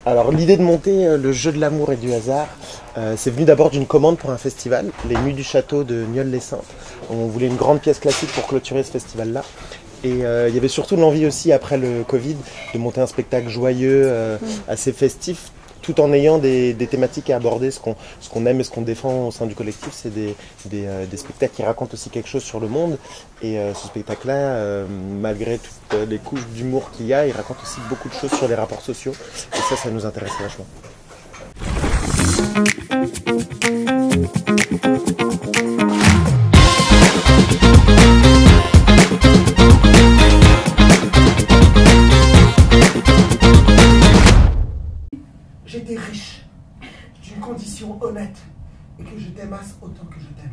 Alors l'idée de monter le jeu de l'amour et du hasard, c'est venu d'abord d'une commande pour un festival, les Nuits du Château de Nieul-les-Saintes. On voulait une grande pièce classique pour clôturer ce festival-là. Et il y avait surtout l'envie aussi, après le Covid, de monter un spectacle joyeux, assez festif, tout en ayant des thématiques à aborder. Ce qu'on aime et ce qu'on défend au sein du collectif, c'est des spectacles qui racontent aussi quelque chose sur le monde. Et ce spectacle-là, malgré toutes les couches d'humour qu'il y a, il raconte aussi beaucoup de choses sur les rapports sociaux. Et ça nous intéressait vachement. J'étais riche, d'une condition honnête, et que je t'aimasse autant que je t'aime.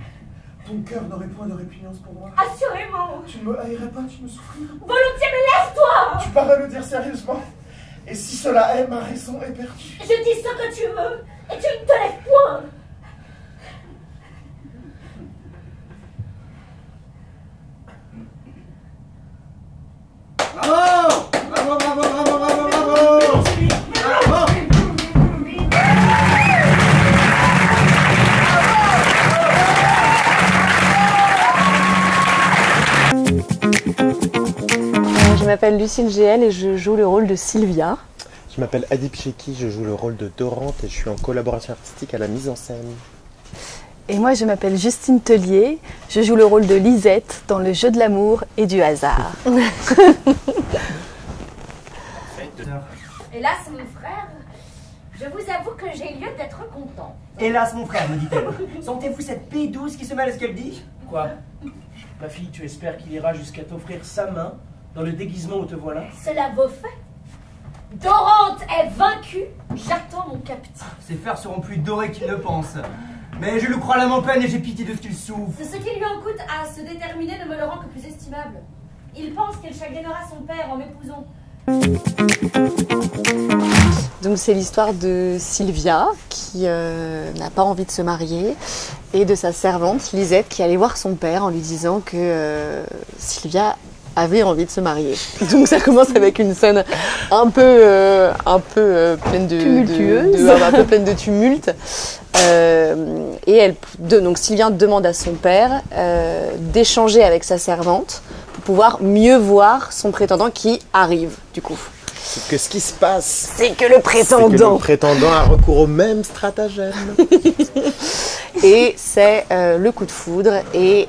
Ton cœur n'aurait point de répugnance pour moi. Assurément. Tu ne me haïrais pas, tu me souffrirais. Volontiers, mais lève-toi. Tu parais le dire sérieusement. Et si cela est, ma raison est perdue. Je dis ce que tu veux, et tu ne te lèves point. Bravo! Bravo, bravo, bravo, bravo, bravo! Bravo! Je m'appelle Lucille GL et je joue le rôle de Sylvia. Je m'appelle Adib Cheki, je joue le rôle de Dorante et je suis en collaboration artistique à la mise en scène. Et moi je m'appelle Justine Tellier, je joue le rôle de Lisette dans le jeu de l'amour et du hasard. Hélas, mon frère, je vous avoue que j'ai lieu d'être content. Hélas, mon frère, me dit-elle. Sentez-vous cette paix douce qui se mêle à ce qu'elle dit? Quoi? Ma fille, tu espères qu'il ira jusqu'à t'offrir sa main dans le déguisement où te voilà? Cela vaut fait. Dorante est vaincue, j'attends mon captif. Ses fers seront plus dorés qu'il ne pense. Mais je le crois l'âme en peine et j'ai pitié de ce qu'il souffre. De ce qui lui en coûte à se déterminer ne me le rend que plus estimable. Il pense qu'elle chagrinera son père en m'épousant. Donc c'est l'histoire de Sylvia qui n'a pas envie de se marier et de sa servante Lisette qui allait voir son père en lui disant que Sylvia avait envie de se marier. Donc ça commence avec une scène un peu pleine de tumultueuse, un peu pleine de tumulte. Et donc Sylvia demande à son père d'échanger avec sa servante pour pouvoir mieux voir son prétendant qui arrive du coup. C'est que ce qui se passe, c'est que le prétendant a recours au même stratagème. Et c'est le coup de foudre. Et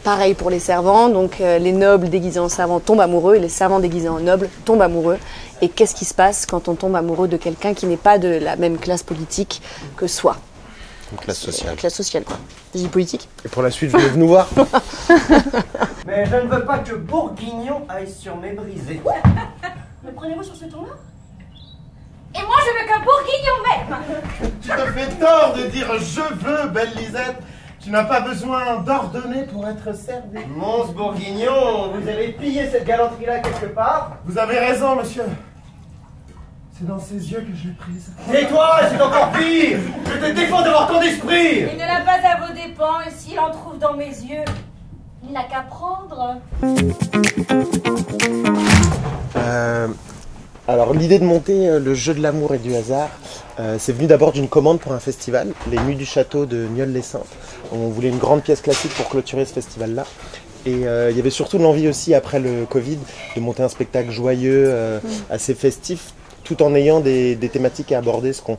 pareil pour les servants. Donc les nobles déguisés en servants tombent amoureux et les servants déguisés en nobles tombent amoureux. Et qu'est-ce qui se passe quand on tombe amoureux de quelqu'un qui n'est pas de la même classe politique que soi? Une classe sociale. Classe sociale, quoi. J'ai dit politique. Et pour la suite, venez nous voir. Mais je ne veux pas que Bourguignon aille sur mes brisés. Me prenez-vous sur ce ton-là? Et moi je veux que Bourguignon même. Tu te fais tort de dire je veux, belle Lisette. Tu n'as pas besoin d'ordonner pour être servi. Mons Bourguignon, vous avez pillé cette galanterie-là quelque part? Vous avez raison, monsieur. C'est dans ses yeux que je l'ai prise. Tais-toi, c'est encore pire. Je te défends d'avoir ton esprit. Il ne l'a pas à vos dépens, et s'il en trouve dans mes yeux, il n'a qu'à prendre. Alors l'idée de monter le jeu de l'amour et du hasard, c'est venu d'abord d'une commande pour un festival, les Nuits du Château de Nieul-les-Saintes. On voulait une grande pièce classique pour clôturer ce festival-là. Et il y avait surtout l'envie aussi, après le Covid, de monter un spectacle joyeux, assez festif, tout en ayant des thématiques à aborder. Ce qu'on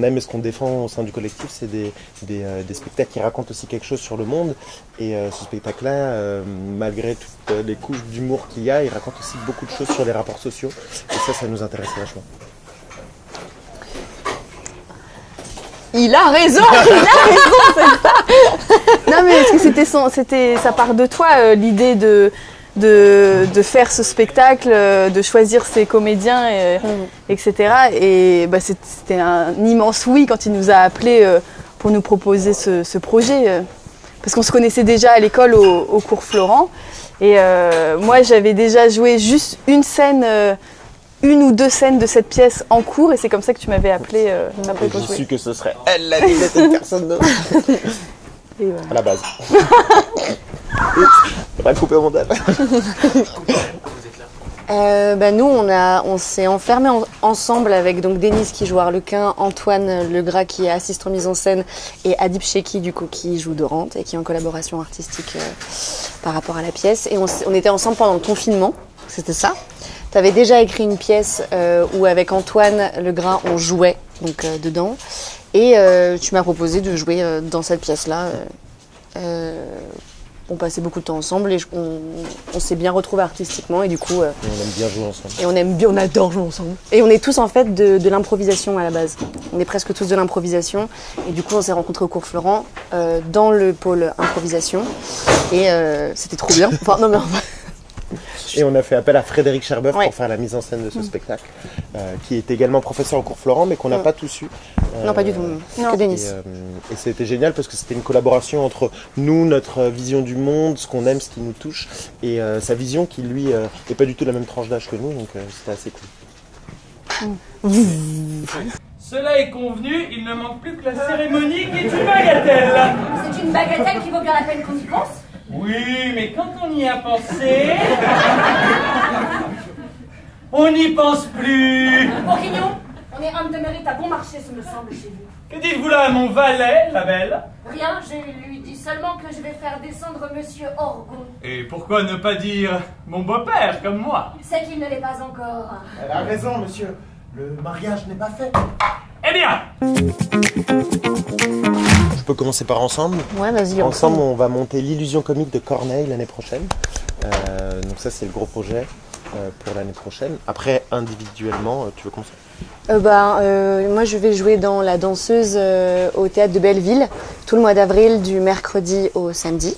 aime et ce qu'on défend au sein du collectif, c'est des spectacles qui racontent aussi quelque chose sur le monde. Et ce spectacle-là, malgré toutes les couches d'humour qu'il y a, il raconte aussi beaucoup de choses sur les rapports sociaux. Et ça nous intéressait vachement. Il a raison, c'est ça. Non mais est-ce que ça part de toi l'idée de faire ce spectacle, de choisir ses comédiens, etc. Et bah, c'était un immense oui quand il nous a appelés pour nous proposer ce projet. Parce qu'on se connaissait déjà à l'école au cours Florent. Et moi j'avais déjà joué juste une scène, une ou deux scènes de cette pièce en cours. Et c'est comme ça que tu m'avais appelé après pour jouer. J'ai su que ce serait elle la Lisette et personne d'autre. Voilà. À la base. On va couper au montage. Vous êtes là. Nous, on s'est enfermés ensemble avec donc Denis qui joue Harlequin, Antoine Legras qui est assistant mise en scène et Adib Cheki du coup qui joue Dorante et qui est en collaboration artistique par rapport à la pièce. Et on était ensemble pendant le confinement, c'était ça. Tu avais déjà écrit une pièce où avec Antoine Legras on jouait donc, dedans et tu m'as proposé de jouer dans cette pièce-là. On passait beaucoup de temps ensemble et on s'est bien retrouvés artistiquement et du coup... Et on aime bien jouer ensemble. Et on adore jouer ensemble. Et on est tous en fait de l'improvisation à la base. On est presque tous de l'improvisation et du coup on s'est rencontrés au cours Florent dans le pôle improvisation et c'était trop bien. Enfin, non mais Et on a fait appel à Frédéric Cherboeuf pour faire la mise en scène de ce spectacle, qui est également professeur au cours Florent, mais qu'on n'a pas tous eu. Non, pas du tout, que Denis. Et c'était génial parce que c'était une collaboration entre nous, notre vision du monde, ce qu'on aime, ce qui nous touche, et sa vision qui, lui, n'est pas du tout la même tranche d'âge que nous, donc c'était assez cool. Cela est convenu, il ne manque plus que la cérémonie qui est une bagatelle. C'est une bagatelle qui vaut bien la peine qu'on y pense. Oui, mais quand on y a pensé, on n'y pense plus. Bourguignon, on est homme de mérite à bon marché, ce me semble, chez vous. Que dites-vous là à mon valet, la belle? Rien, je lui dis seulement que je vais faire descendre Monsieur Orgon. Et pourquoi ne pas dire mon beau-père comme moi? C'est qu'il ne l'est pas encore. Elle a raison, monsieur. Le mariage n'est pas fait. Eh bien, Je peux commencer par Ensemble. Ouais, vas-y. Ensemble, on va monter l'illusion comique de Corneille l'année prochaine. Donc ça, c'est le gros projet pour l'année prochaine. Après, individuellement, tu veux commencer? Moi, je vais jouer dans La Danseuse au Théâtre de Belleville tout le mois d'avril, du mercredi au samedi.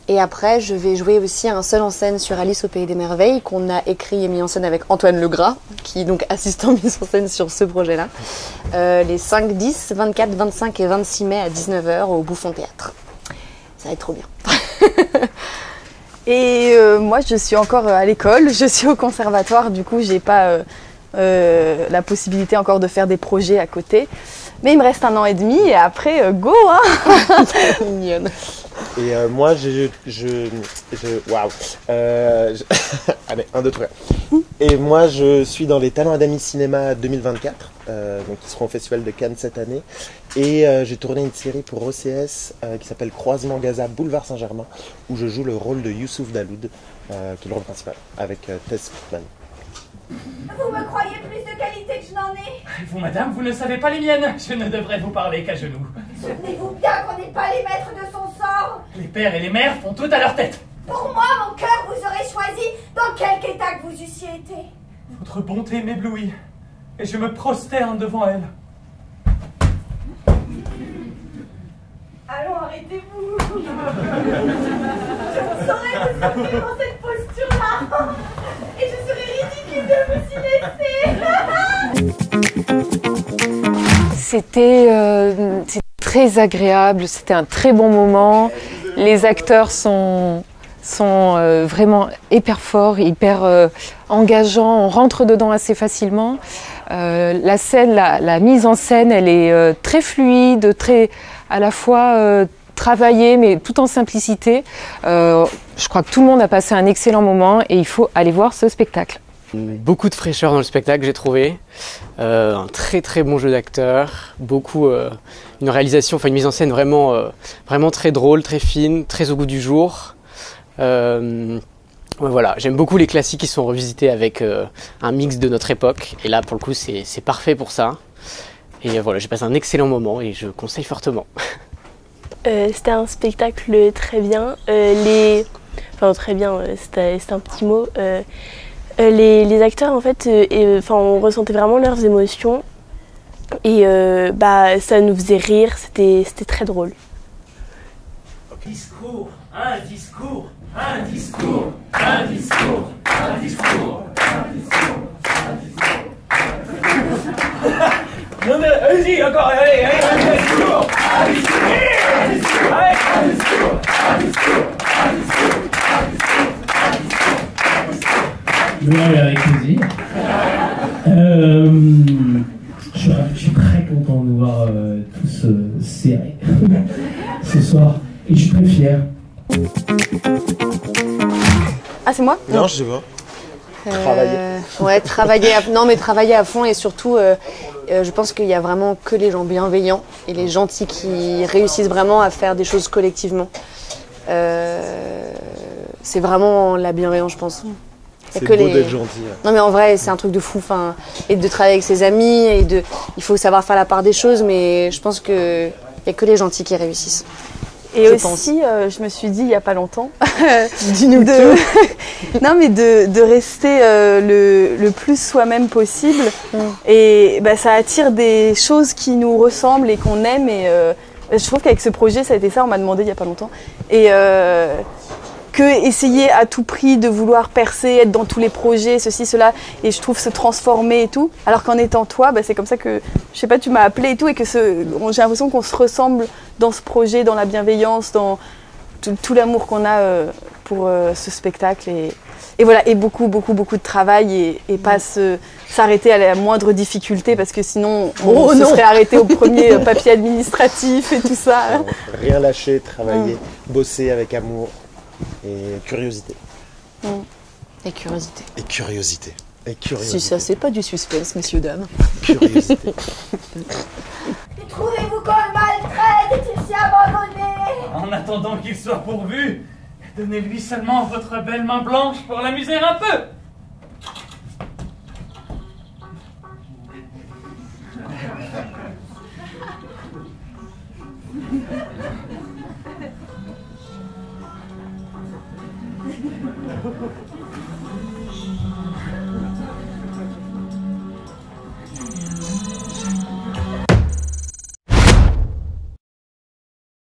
Et après, je vais jouer aussi un seul en scène sur Alice au Pays des Merveilles, qu'on a écrit et mis en scène avec Antoine Legras, qui est donc assistant mise en scène sur ce projet-là. Les 5, 10, 24, 25 et 26 mai à 19h au Bouffon Théâtre. Ça va être trop bien. Et moi, je suis encore à l'école, je suis au conservatoire, du coup, j'ai pas la possibilité encore de faire des projets à côté. Mais il me reste 1 an et demi et après, go hein. Mignonne. Et moi, waouh. Allez, 1, 2, 3. Et moi, je suis dans les Talents Adami Cinéma 2024, donc qui seront au Festival de Cannes cette année. Et j'ai tourné une série pour OCS qui s'appelle Croisement Gaza Boulevard Saint-Germain, où je joue le rôle de Youssouf Daloud, qui est le rôle principal, avec Tess Pittman. Vous me croyez plus de qualité que je n'en ai? vous madame, vous ne savez pas les miennes. Je ne devrais vous parler qu'à genoux. Souvenez-vous bien qu'on n'est pas les maîtres de son sort. Les pères et les mères font tout à leur tête. Pour moi, mon cœur vous aurait choisi dans quelque état que vous eussiez été. Votre bonté m'éblouit, et je me prosterne devant elle. Allons, arrêtez-vous. Je ne saurais vous sortir dans cette posture-là. Et je serais ridicule de vous y laisser. C'était très agréable, c'était un très bon moment. Les acteurs sont vraiment hyper forts, hyper engageants, on rentre dedans assez facilement. La scène, la mise en scène, elle est très fluide, très à la fois travaillée mais tout en simplicité. Je crois que tout le monde a passé un excellent moment et il faut aller voir ce spectacle. Beaucoup de fraîcheur dans le spectacle, j'ai trouvé. Un très très bon jeu d'acteur, une réalisation, une mise en scène vraiment très drôle, très fine, très au goût du jour. Voilà, j'aime beaucoup les classiques qui sont revisités avec un mix de notre époque. Et là, pour le coup, c'est parfait pour ça. Et voilà, j'ai passé un excellent moment et je conseille fortement. C'était un spectacle très bien. Très bien, c'était un petit mot. Les acteurs, en fait, on ressentait vraiment leurs émotions et ça nous faisait rire, c'était très drôle. Discours, un discours, un discours, un discours, un discours, un discours, un discours. Non mais allez-y, encore, allez, un discours, un discours, un discours, un discours, un discours, un discours, un discours. Oui, avec plaisir. Je suis très content de vous voir tous serrés ce soir. Et je suis très fier. Ah, c'est moi? Non, je sais pas. Ouais, travailler à fond et surtout, je pense qu'il y a vraiment que les gens bienveillants et les gentils qui réussissent vraiment à faire des choses collectivement. C'est vraiment la bienveillance, je pense. C'est beau d'être gentil. Non mais en vrai, c'est un truc de fou. Enfin, et de travailler avec ses amis, il faut savoir faire la part des choses, mais je pense qu'il n'y a que les gentils qui réussissent. Et aussi, je me suis dit il n'y a pas longtemps, dis-nous non mais de rester le plus soi-même possible. Et bah, ça attire des choses qui nous ressemblent et qu'on aime. Et je trouve qu'avec ce projet, ça a été ça, on m'a demandé il n'y a pas longtemps. Et que essayer à tout prix de vouloir percer, être dans tous les projets, ceci, cela, et je trouve se transformer et tout. Alors qu'en étant toi, bah, c'est comme ça que, je sais pas, tu m'as appelé et tout, et que j'ai l'impression qu'on se ressemble dans ce projet, dans la bienveillance, dans tout l'amour qu'on a pour ce spectacle. Et voilà, et beaucoup de travail et pas s'arrêter à la moindre difficulté parce que sinon on se serait arrêté au premier papier administratif et tout ça. Non, rien lâcher, travailler, bosser avec amour. Et curiosité. Et curiosité. Et curiosité. Et curiosité. Si ça, c'est pas du suspense, messieurs, dames. Curiosité. Trouvez-vous qu'on le maltraite et s'y abandonné? En attendant qu'il soit pourvu, donnez-lui seulement votre belle main blanche pour l'amuser un peu.